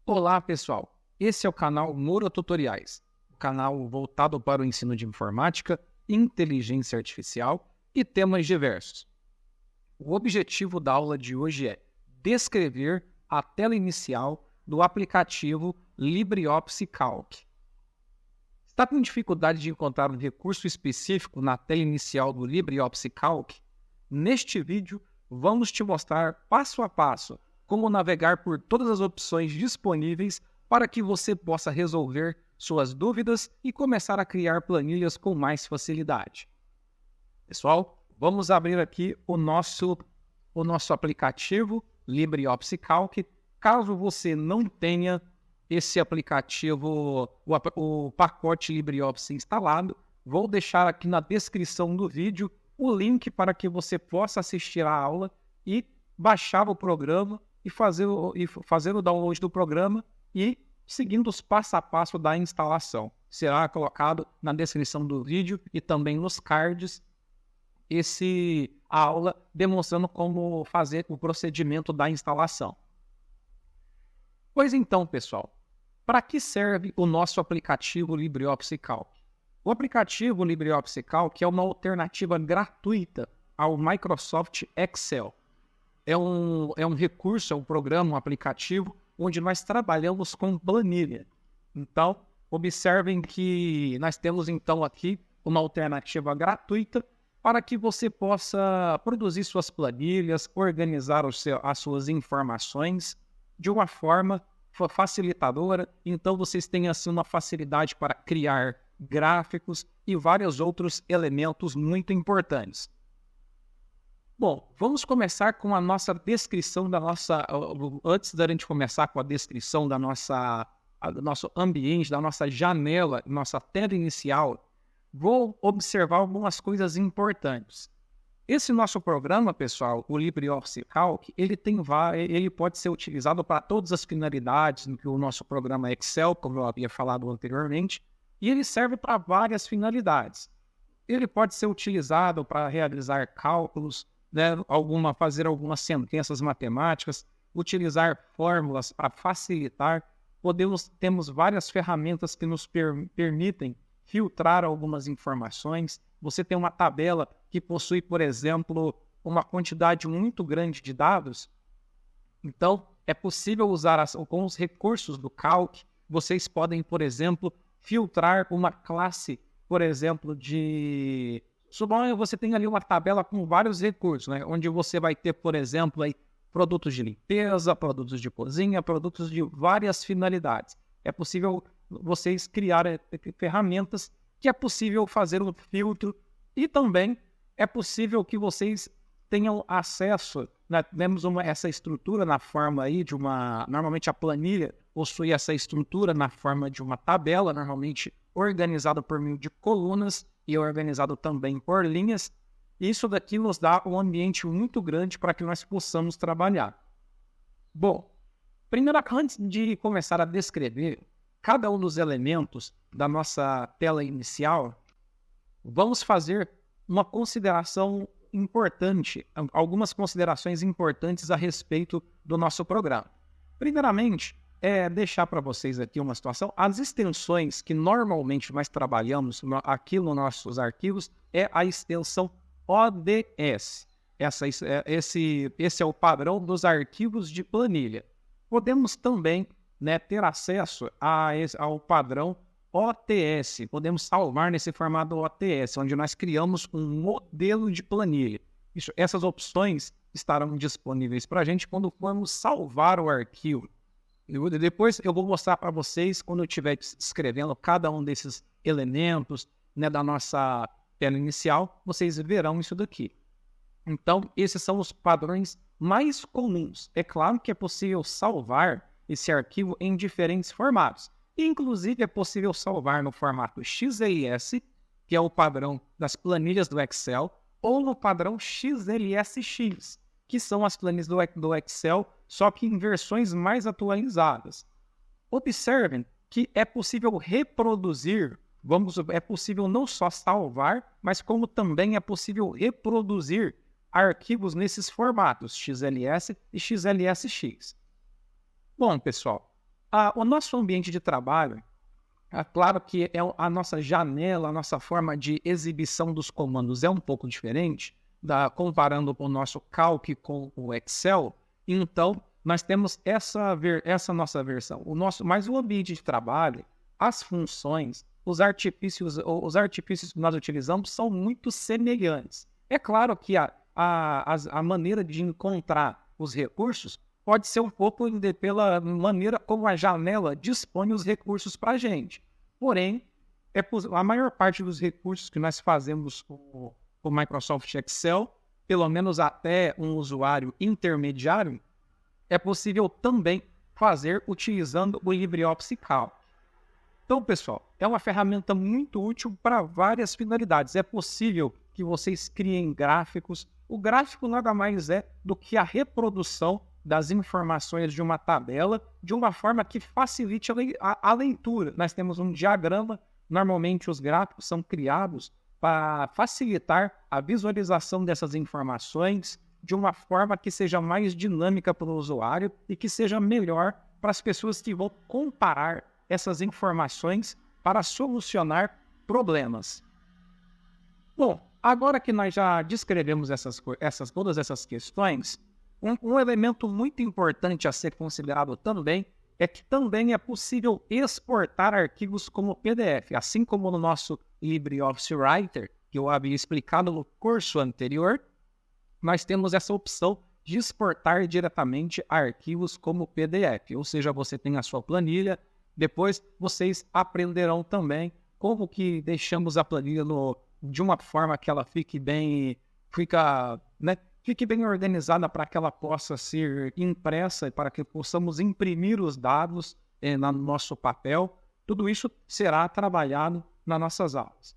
Olá, pessoal! Esse é o canal Moura Tutoriais, um canal voltado para o ensino de informática, inteligência artificial e temas diversos. O objetivo da aula de hoje é descrever a tela inicial do aplicativo LibreOffice Calc. Está com dificuldade de encontrar um recurso específico na tela inicial do LibreOffice Calc? Neste vídeo, vamos te mostrar passo a passo como navegar por todas as opções disponíveis para que você possa resolver suas dúvidas e começar a criar planilhas com mais facilidade. Pessoal, vamos abrir aqui o nosso aplicativo LibreOffice Calc. Caso você não tenha esse aplicativo, o pacote LibreOffice instalado, vou deixar aqui na descrição do vídeo o link para que você possa assistir a aula e baixar o programa e fazer o download do programa e seguindo os passo a passo da instalação. Será colocado na descrição do vídeo e também nos cards a aula demonstrando como fazer o procedimento da instalação. Pois então, pessoal, para que serve o nosso aplicativo LibreOffice Calc? O aplicativo LibreOffice Calc é uma alternativa gratuita ao Microsoft Excel. É um recurso, é um programa, um aplicativo, onde nós trabalhamos com planilha. Então, observem que nós temos então aqui uma alternativa gratuita para que você possa produzir suas planilhas, organizar as suas informações de uma forma facilitadora. Então, vocês têm assim uma facilidade para criar gráficos e vários outros elementos muito importantes. Bom, vamos começar com a nossa descrição da nossa... Antes da gente começar com a descrição do nosso ambiente, da nossa janela, nossa tela inicial, vou observar algumas coisas importantes. Esse nosso programa, pessoal, o LibreOffice Calc, ele pode ser utilizado para todas as finalidades que o nosso programa Excel, como eu havia falado anteriormente, e ele serve para várias finalidades. Ele pode ser utilizado para realizar cálculos, fazer algumas sentenças matemáticas, utilizar fórmulas para facilitar. Temos várias ferramentas que nos permitem filtrar algumas informações. Você tem uma tabela que possui, por exemplo, uma quantidade muito grande de dados. Então, é possível usar com os recursos do Calc. Vocês podem, por exemplo, filtrar uma classe, por exemplo, suponha você tem ali uma tabela com vários recursos, onde você vai ter, por exemplo, aí, produtos de limpeza, produtos de cozinha, produtos de várias finalidades. É possível vocês criarem ferramentas que é possível fazer um filtro e também é possível que vocês tenham acesso, temos essa estrutura na forma aí de normalmente a planilha possui essa estrutura na forma de uma tabela, normalmente organizada por meio de colunas e organizado também por linhas. Isso daqui nos dá um ambiente muito grande para que nós possamos trabalhar. Bom, primeiro, antes de começar a descrever cada um dos elementos da nossa tela inicial, vamos fazer uma consideração importante, algumas considerações importantes a respeito do nosso programa. Primeiramente, deixar para vocês aqui uma situação. As extensões que normalmente nós trabalhamos aqui nos nossos arquivos é a extensão ODS. Esse é o padrão dos arquivos de planilha. Podemos também ter acesso ao padrão OTS. Podemos salvar nesse formato OTS, onde nós criamos um modelo de planilha. Essas opções estarão disponíveis para a gente quando formos salvar o arquivo. Depois eu vou mostrar para vocês, quando eu estiver escrevendo cada um desses elementos da nossa tela inicial, vocês verão isso daqui. Então, esses são os padrões mais comuns. É claro que é possível salvar esse arquivo em diferentes formatos. Inclusive, é possível salvar no formato XLS, que é o padrão das planilhas do Excel, ou no padrão XLSX, que são as planilhas do Excel, só que em versões mais atualizadas. Observem que é possível reproduzir, é possível não só salvar, mas como também é possível reproduzir arquivos nesses formatos XLS e XLSX. Bom, pessoal, O nosso ambiente de trabalho, é claro que a nossa janela, a nossa forma de exibição dos comandos é um pouco diferente, comparando o nosso Calc com o Excel. Então, nós temos essa nossa versão. Mas o ambiente de trabalho, as funções, os artifícios que nós utilizamos são muito semelhantes. É claro que a maneira de encontrar os recursos pode ser um pouco pela maneira como a janela dispõe os recursos para a gente. Porém, a maior parte dos recursos que nós fazemos com o Microsoft Excel, pelo menos até um usuário intermediário, é possível também fazer utilizando o LibreOffice Calc. Então, pessoal, é uma ferramenta muito útil para várias finalidades. É possível que vocês criem gráficos. O gráfico nada mais é do que a reprodução das informações de uma tabela de uma forma que facilite a leitura. Nós temos um diagrama, normalmente os gráficos são criados para facilitar a visualização dessas informações de uma forma que seja mais dinâmica para o usuário e que seja melhor para as pessoas que vão comparar essas informações para solucionar problemas. Bom, agora que nós já descrevemos todas essas questões, um elemento muito importante a ser considerado também é que também é possível exportar arquivos como PDF, assim como no nosso LibreOffice Writer, que eu havia explicado no curso anterior, nós temos essa opção de exportar diretamente arquivos como PDF, ou seja, você tem a sua planilha, depois vocês aprenderão também como que deixamos a planilha de uma forma que ela fique bem organizada para que ela possa ser impressa e para que possamos imprimir os dados no nosso papel. Tudo isso será trabalhado nas nossas aulas.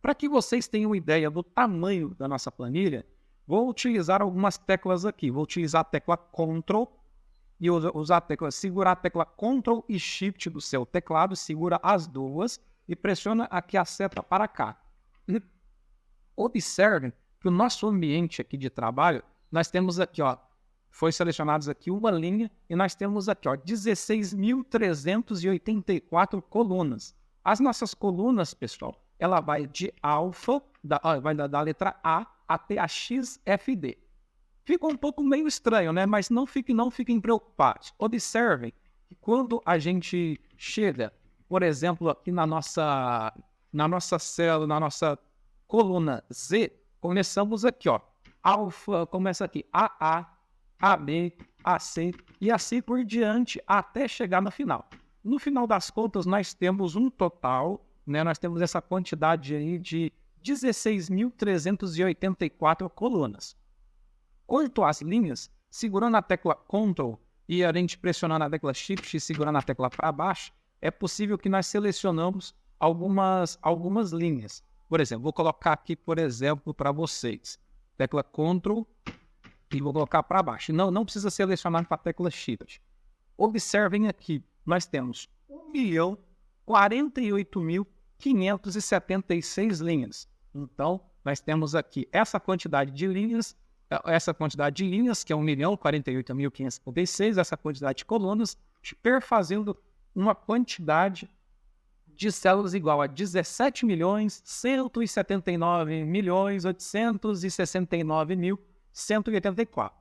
Para que vocês tenham ideia do tamanho da nossa planilha, vou utilizar algumas teclas aqui. Vou utilizar a tecla Ctrl e segurar a tecla Ctrl e Shift do seu teclado, segura as duas e pressiona aqui a seta para cá. Observem que o nosso ambiente aqui de trabalho, nós temos aqui, foi selecionados aqui uma linha e nós temos aqui, 16.384 colunas. As nossas colunas, pessoal, ela vai de alfa, vai da letra A até a XFD. Fica um pouco meio estranho, né? Mas não fiquem preocupados. Observem que quando a gente chega, por exemplo, aqui na nossa célula, na nossa coluna Z, começamos aqui, alfa, começa aqui AA, AB, AC e assim por diante até chegar no final. No final das contas, nós temos um total, né? Nós temos essa quantidade aí de 16.384 colunas. Quanto às linhas, segurando a tecla Ctrl e a gente pressionando a tecla Shift e segurando a tecla para baixo, é possível que nós selecionamos algumas linhas. Por exemplo, vou colocar aqui, por exemplo, para vocês, tecla Ctrl e vou colocar para baixo. Não precisa selecionar com a tecla Shift. Observem aqui, nós temos 1.048.576 linhas. Então, nós temos aqui essa quantidade de linhas, que é 1.048.576, essa quantidade de colunas, perfazendo uma quantidade de células igual a 17.169.869.184.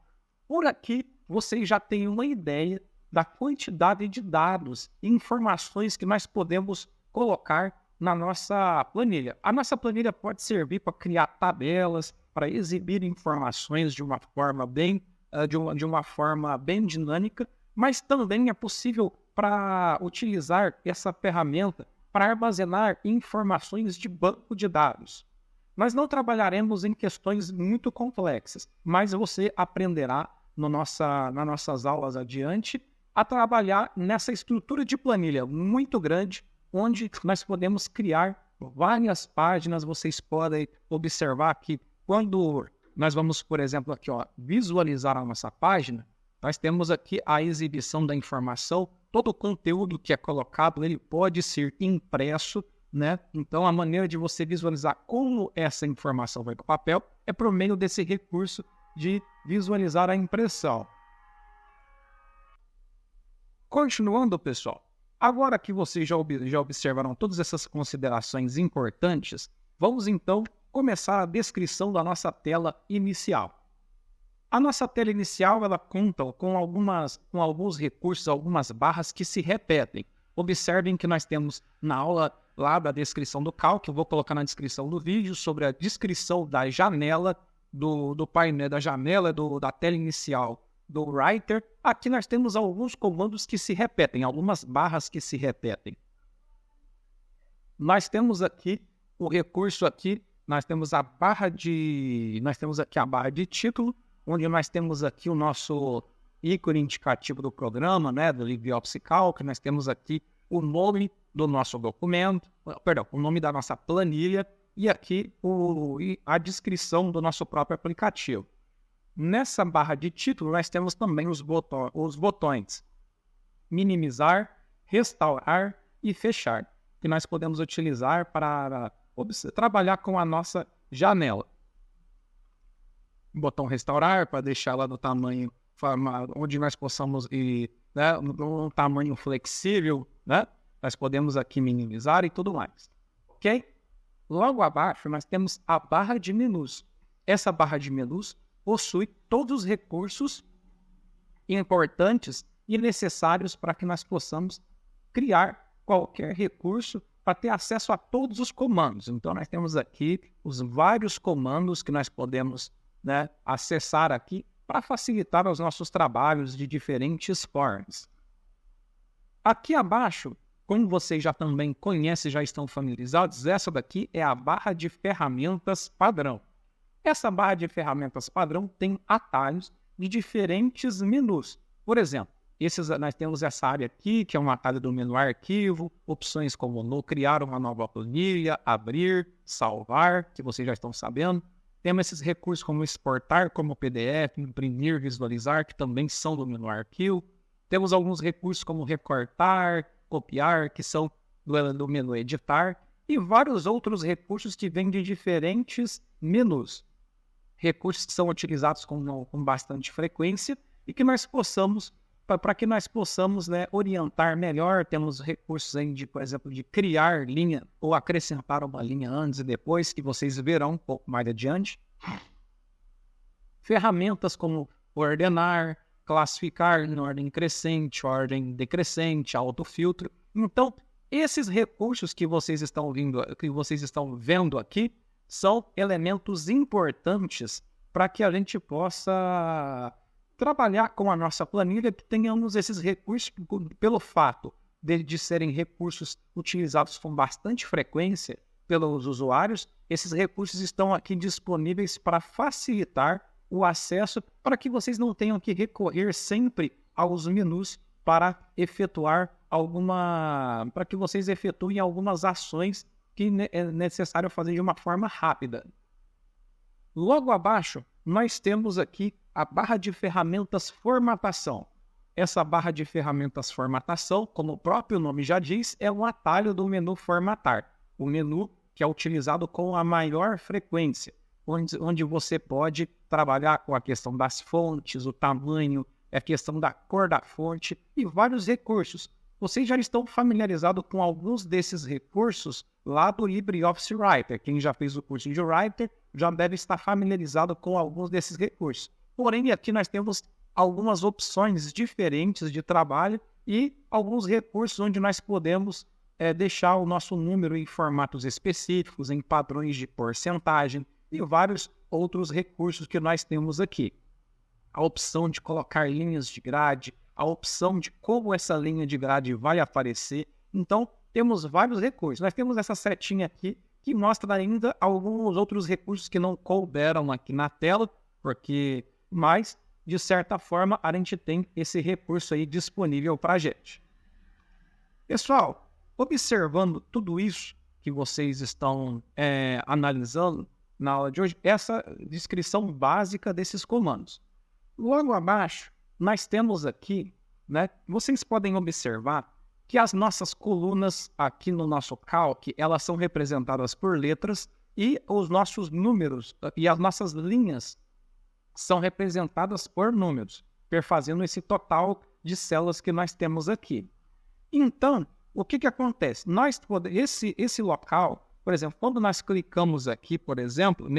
Por aqui, vocês já têm uma ideia da quantidade de dados e informações que nós podemos colocar na nossa planilha. A nossa planilha pode servir para criar tabelas, para exibir informações de uma forma bem dinâmica, mas também é possível para utilizar essa ferramenta para armazenar informações de banco de dados. Nós não trabalharemos em questões muito complexas, mas você aprenderá nas nossas aulas adiante a trabalhar nessa estrutura de planilha muito grande, onde nós podemos criar várias páginas. Vocês podem observar que quando nós vamos, por exemplo, aqui, visualizar a nossa página, nós temos aqui a exibição da informação. Todo o conteúdo que é colocado, ele pode ser impresso, né? Então, a maneira de você visualizar como essa informação vai para o papel é por meio desse recurso de visualizar a impressão. Continuando, pessoal, agora que vocês já observaram todas essas considerações importantes, vamos então começar a descrição da nossa tela inicial. A nossa tela inicial ela conta com alguns recursos, algumas barras que se repetem. Observem que nós temos na aula lá da descrição do Calc, eu vou colocar na descrição do vídeo, sobre a descrição da janela, do painel, da janela da tela inicial do Writer. Aqui nós temos alguns comandos que se repetem, algumas barras que se repetem. Nós temos aqui o recurso aqui, nós temos aqui a barra de título, onde nós temos aqui o nosso ícone indicativo do programa, né, do LibreOffice Calc. Nós temos aqui o nome do nosso documento, o nome da nossa planilha e aqui a descrição do nosso próprio aplicativo. Nessa barra de título, nós temos também os botões minimizar, restaurar e fechar, que nós podemos utilizar para trabalhar com a nossa janela. Botão restaurar para deixá-la no tamanho onde nós possamos ir, né, um tamanho flexível, né? Nós podemos aqui minimizar e tudo mais, ok? Logo abaixo nós temos a barra de menus. Essa barra de menus possui todos os recursos importantes e necessários para que nós possamos criar qualquer recurso para ter acesso a todos os comandos. Então nós temos aqui os vários comandos que nós podemos, né, acessar aqui para facilitar os nossos trabalhos de diferentes formas. Aqui abaixo, como vocês já também conhecem, já estão familiarizados, essa daqui é a barra de ferramentas padrão. Essa barra de ferramentas padrão tem atalhos de diferentes menus. Por exemplo, nós temos essa área aqui, que é um atalho do menu arquivo, opções como criar uma nova planilha, abrir, salvar, que vocês já estão sabendo. Temos esses recursos como exportar como PDF, imprimir, visualizar, que também são do menu arquivo. Temos alguns recursos como recortar, copiar, que são do menu editar, e vários outros recursos que vêm de diferentes menus. Recursos que são utilizados com bastante frequência e que nós possamos, para que nós possamos, né, orientar melhor. Temos recursos aí por exemplo, de criar linha ou acrescentar uma linha antes e depois, que vocês verão um pouco mais adiante. Ferramentas como ordenar, classificar em ordem crescente, ordem decrescente, autofiltro. Então, esses recursos que vocês estão vendo aqui são elementos importantes para que a gente possa trabalhar com a nossa planilha, que tenhamos esses recursos pelo fato de serem recursos utilizados com bastante frequência pelos usuários. Esses recursos estão aqui disponíveis para facilitar o acesso, para que vocês não tenham que recorrer sempre aos menus para que vocês efetuem algumas ações que é necessário fazer de uma forma rápida. Logo abaixo, nós temos aqui a barra de ferramentas formatação. Essa barra de ferramentas formatação, como o próprio nome já diz, é um atalho do menu formatar. O menu que é utilizado com a maior frequência, onde você pode trabalhar com a questão das fontes, o tamanho, a questão da cor da fonte e vários recursos. Vocês já estão familiarizados com alguns desses recursos lá do LibreOffice Writer. Quem já fez o curso de Writer já deve estar familiarizado com alguns desses recursos. Porém, aqui nós temos algumas opções diferentes de trabalho e alguns recursos onde nós podemos deixar o nosso número em formatos específicos, em padrões de porcentagem e vários outros recursos que nós temos aqui. A opção de colocar linhas de grade, a opção de como essa linha de grade vai aparecer. Então, temos vários recursos. Nós temos essa setinha aqui que mostra ainda alguns outros recursos que não couberam aqui na tela, mas, de certa forma, a gente tem esse recurso aí disponível para a gente. Pessoal, observando tudo isso que vocês estão analisando na aula de hoje, essa descrição básica desses comandos. Logo abaixo, nós temos aqui, né, vocês podem observar que as nossas colunas aqui no nosso Calc, elas são representadas por letras e os nossos números e as nossas linhas são representadas por números, perfazendo esse total de células que nós temos aqui. Então, o que acontece? Esse local, por exemplo, quando nós clicamos aqui, por exemplo, em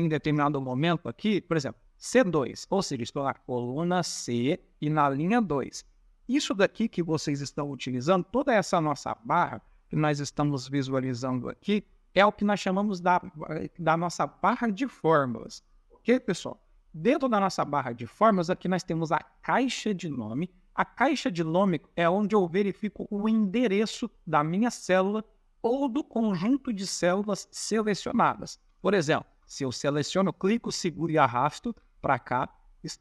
determinado momento aqui, por exemplo, C2, ou seja, estou na coluna C e na linha 2. Isso daqui que vocês estão utilizando, toda essa nossa barra que nós estamos visualizando aqui, é o que nós chamamos da nossa barra de fórmulas. Ok, pessoal? Dentro da nossa barra de fórmulas, aqui nós temos a caixa de nome. A caixa de nome é onde eu verifico o endereço da minha célula ou do conjunto de células selecionadas. Por exemplo, se eu seleciono, clico, seguro e arrasto para cá,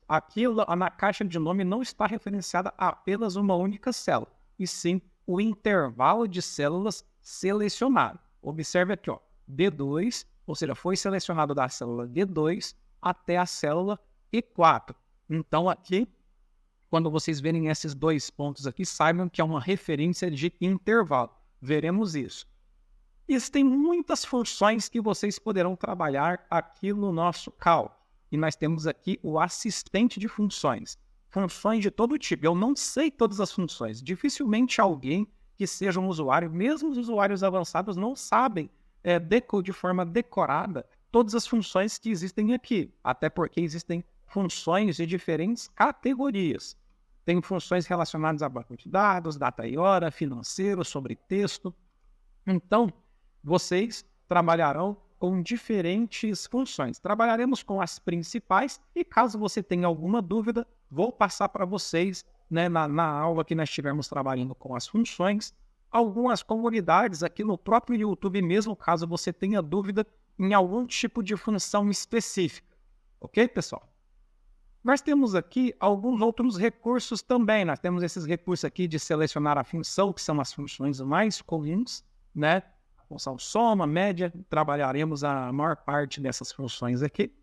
aqui na caixa de nome não está referenciada apenas uma única célula, e sim o intervalo de células selecionado. Observe aqui, ó, D2, ou seja, foi selecionado da célula D2 até a célula E4. Então, aqui, quando vocês verem esses dois pontos aqui, saibam que é uma referência de intervalo. Veremos isso. Existem muitas funções que vocês poderão trabalhar aqui no nosso Cal. E nós temos aqui o assistente de funções. Funções de todo tipo. Eu não sei todas as funções. Dificilmente alguém que seja um usuário, mesmo os usuários avançados, não sabem de forma decorada todas as funções que existem aqui. Até porque existem funções de diferentes categorias. Tem funções relacionadas a banco de dados, data e hora, financeiro, sobre texto. Então, vocês trabalharão com diferentes funções. Trabalharemos com as principais e caso você tenha alguma dúvida, vou passar para vocês, né, na aula que nós estivermos trabalhando com as funções, algumas comunidades aqui no próprio YouTube mesmo, caso você tenha dúvida em algum tipo de função específica. Ok, pessoal? Nós temos aqui alguns outros recursos também. Nós temos esses recursos aqui de selecionar a função, que são as funções mais comuns, né? A função soma, média, trabalharemos a maior parte dessas funções aqui.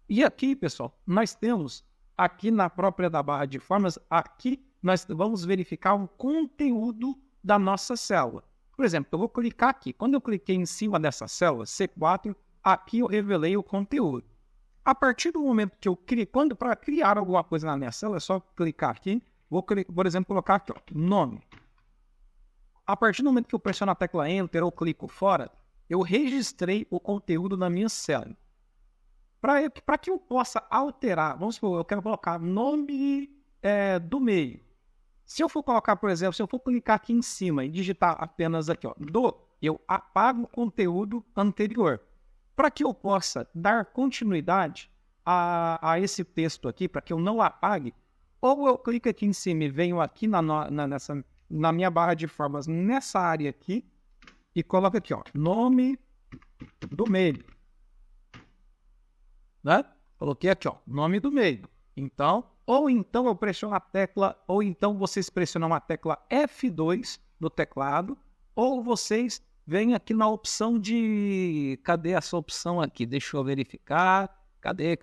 E aqui, pessoal, nós temos aqui na própria da barra de formas, aqui nós vamos verificar o conteúdo da nossa célula. Por exemplo, eu vou clicar aqui. Quando eu cliquei em cima dessa célula, C4, aqui eu revelei o conteúdo. A partir do momento que eu clico, para criar alguma coisa na minha célula, é só clicar aqui. Vou, por exemplo, colocar aqui, ó, nome. A partir do momento que eu pressiono a tecla Enter ou clico fora, eu registrei o conteúdo na minha célula. Para que eu possa alterar, vamos supor, eu quero colocar nome do meio. Se eu for colocar, por exemplo, se eu for clicar aqui em cima e digitar apenas aqui, ó, eu apago o conteúdo anterior. Para que eu possa dar continuidade a esse texto aqui, para que eu não apague, ou eu clico aqui em cima e venho aqui na minha barra de formas, nessa área aqui, e coloco aqui, ó, nome do meio. Né? Coloquei aqui, ó, nome do meio. Então, ou então eu pressiono a tecla, ou então vocês pressionam a tecla F2 do teclado, ou vocês vêm aqui na opção de... Cadê essa opção aqui? Deixa eu verificar. Cadê?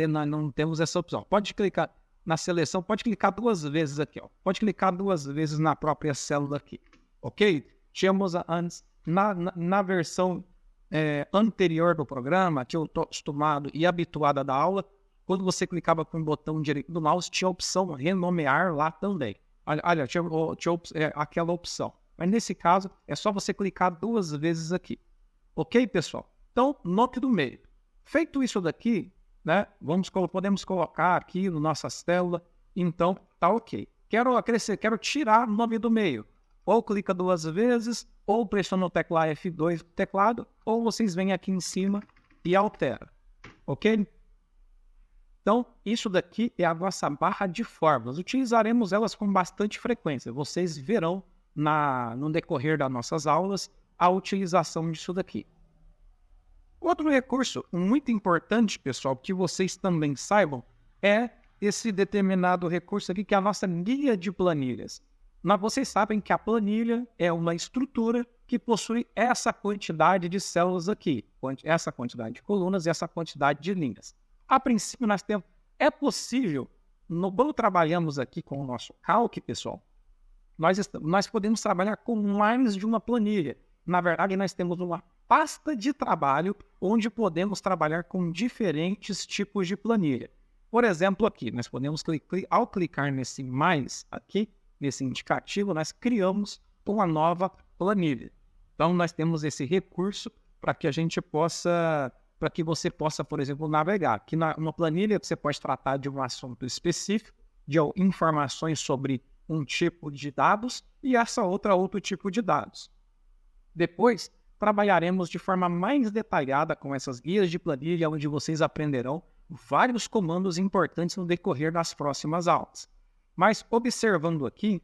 Nós não temos essa opção. Pode clicar na seleção, pode clicar duas vezes aqui, ó. Pode clicar duas vezes na própria célula aqui. Ok? Tínhamos antes, na versão anterior do programa, que eu estou acostumado e habituado a dar aula, quando você clicava com o botão direito do mouse, tinha a opção renomear lá também. Olha, tinha aquela opção. Mas nesse caso, é só você clicar duas vezes aqui. Ok, pessoal? Então, nome do meio. Feito isso daqui, né, podemos colocar aqui na nossa célula. Então, tá ok. Quero tirar o nome do meio. Ou clica duas vezes, ou pressiona o tecla F2 do teclado, ou vocês vêm aqui em cima e altera. Ok? Então, isso daqui é a nossa barra de fórmulas. Utilizaremos elas com bastante frequência. Vocês verão no decorrer das nossas aulas a utilização disso daqui. Outro recurso muito importante, pessoal, que vocês também saibam, é esse determinado recurso aqui, que é a nossa guia de planilhas. Mas vocês sabem que a planilha é uma estrutura que possui essa quantidade de células aqui, essa quantidade de colunas e essa quantidade de linhas. A princípio, é possível, quando trabalhamos aqui com o nosso Calc, pessoal, nós podemos trabalhar com mais de uma planilha. Na verdade, nós temos uma pasta de trabalho onde podemos trabalhar com diferentes tipos de planilha. Por exemplo, aqui, nós podemos ao clicar nesse mais aqui, nesse indicativo, nós criamos uma nova planilha. Então, nós temos esse recurso para que a gente possa, para que você possa, por exemplo, navegar. Aqui numa planilha você pode tratar de um assunto específico, de informações sobre um tipo de dados e outro tipo de dados. Depois, trabalharemos de forma mais detalhada com essas guias de planilha, onde vocês aprenderão vários comandos importantes no decorrer das próximas aulas. Mas observando aqui,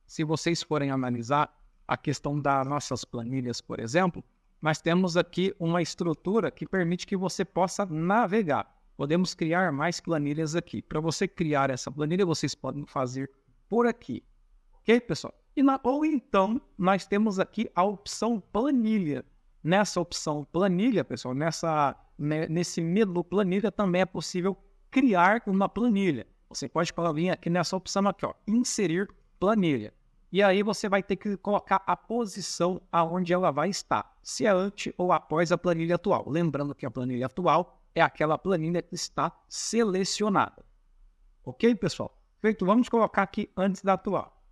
se vocês forem analisar a questão das nossas planilhas, por exemplo, nós temos aqui uma estrutura que permite que você possa navegar. Podemos criar mais planilhas aqui. Para você criar essa planilha, vocês podem fazer por aqui. Ok, pessoal? Ou então, nós temos aqui a opção planilha. Nessa opção planilha, pessoal, nesse menu planilha também é possível criar uma planilha. Você pode vir aqui nessa opção aqui, ó, inserir planilha. E aí você vai ter que colocar a posição aonde ela vai estar, se é antes ou após a planilha atual. Lembrando que a planilha atual é aquela planilha que está selecionada. Ok, pessoal? Feito, vamos colocar aqui antes da atual.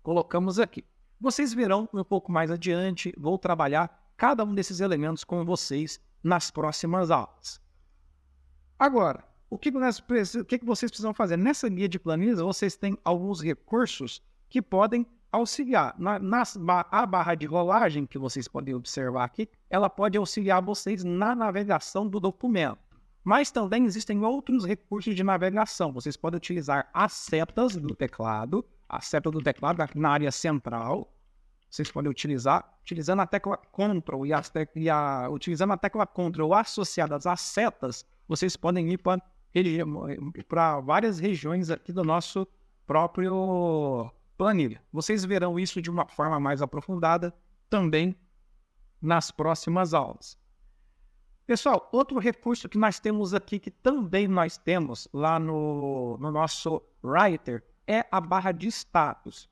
Colocamos aqui. Vocês verão um pouco mais adiante, vou trabalhar cada um desses elementos com vocês nas próximas aulas. Agora, o que vocês precisam fazer? Nessa guia de planilhas, vocês têm alguns recursos que podem auxiliar. A barra de rolagem, que vocês podem observar aqui, ela pode auxiliar vocês na navegação do documento. Mas também existem outros recursos de navegação. Vocês podem utilizar as setas do teclado, a seta do teclado na área central. Vocês podem utilizando a tecla Ctrl utilizando a tecla Ctrl associadas às setas, vocês podem ir para várias regiões aqui do nosso próprio planilha. Vocês verão isso de uma forma mais aprofundada também nas próximas aulas. Pessoal, outro recurso que nós temos aqui, que também nós temos lá no nosso Writer, é a barra de status.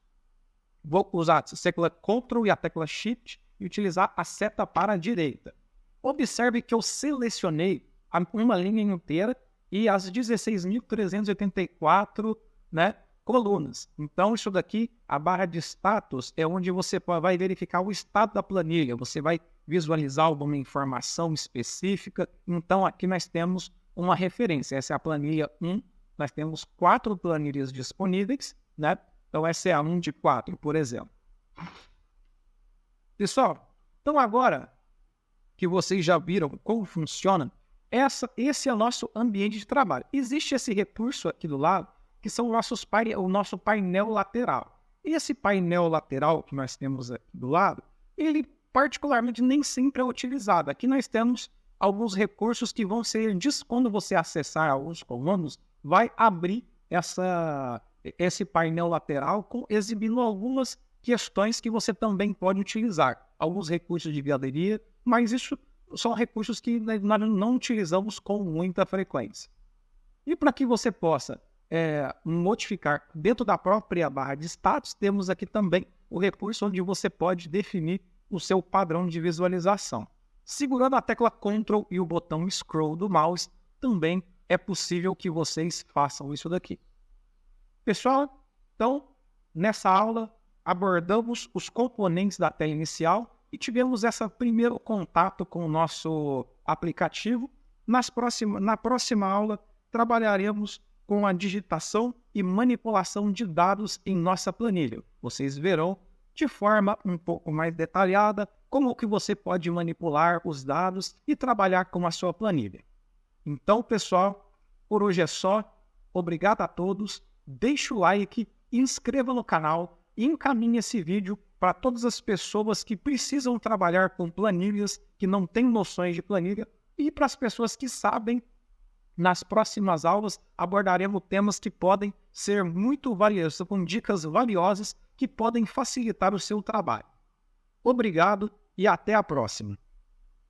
Vou usar a tecla Ctrl e a tecla Shift e utilizar a seta para a direita. Observe que eu selecionei uma linha inteira e as 16.384, colunas. Então, isso daqui, a barra de status, é onde você vai verificar o estado da planilha. Você vai visualizar alguma informação específica. Então, aqui nós temos uma referência. Essa é a planilha 1. Nós temos 4 planilhas disponíveis, Então, essa é a 1 de 4, por exemplo. Pessoal, então agora que vocês já viram como funciona, esse é o nosso ambiente de trabalho. Existe esse recurso aqui do lado, que são o nosso painel lateral. E esse painel lateral que nós temos aqui do lado, ele particularmente nem sempre é utilizado. Aqui nós temos alguns recursos que vão ser, quando você acessar alguns comandos, vai abrir esse painel lateral exibindo algumas questões que você também pode utilizar. Alguns recursos de galeria, mas isso são recursos que nós não utilizamos com muita frequência. E para que você possa modificar dentro da própria barra de status, temos aqui também o recurso onde você pode definir o seu padrão de visualização. Segurando a tecla Ctrl e o botão Scroll do mouse, também é possível que vocês façam isso daqui. Pessoal, então, nessa aula, abordamos os componentes da tela inicial e tivemos esse primeiro contato com o nosso aplicativo. Na próxima aula, trabalharemos com a digitação e manipulação de dados em nossa planilha. Vocês verão de forma um pouco mais detalhada como que você pode manipular os dados e trabalhar com a sua planilha. Então, pessoal, por hoje é só. Obrigado a todos. Deixe o like, inscreva no canal e encaminhe esse vídeo para todas as pessoas que precisam trabalhar com planilhas, que não têm noções de planilha, e para as pessoas que sabem. Nas próximas aulas abordaremos temas que podem ser muito valiosos, com dicas valiosas que podem facilitar o seu trabalho. Obrigado e até a próxima.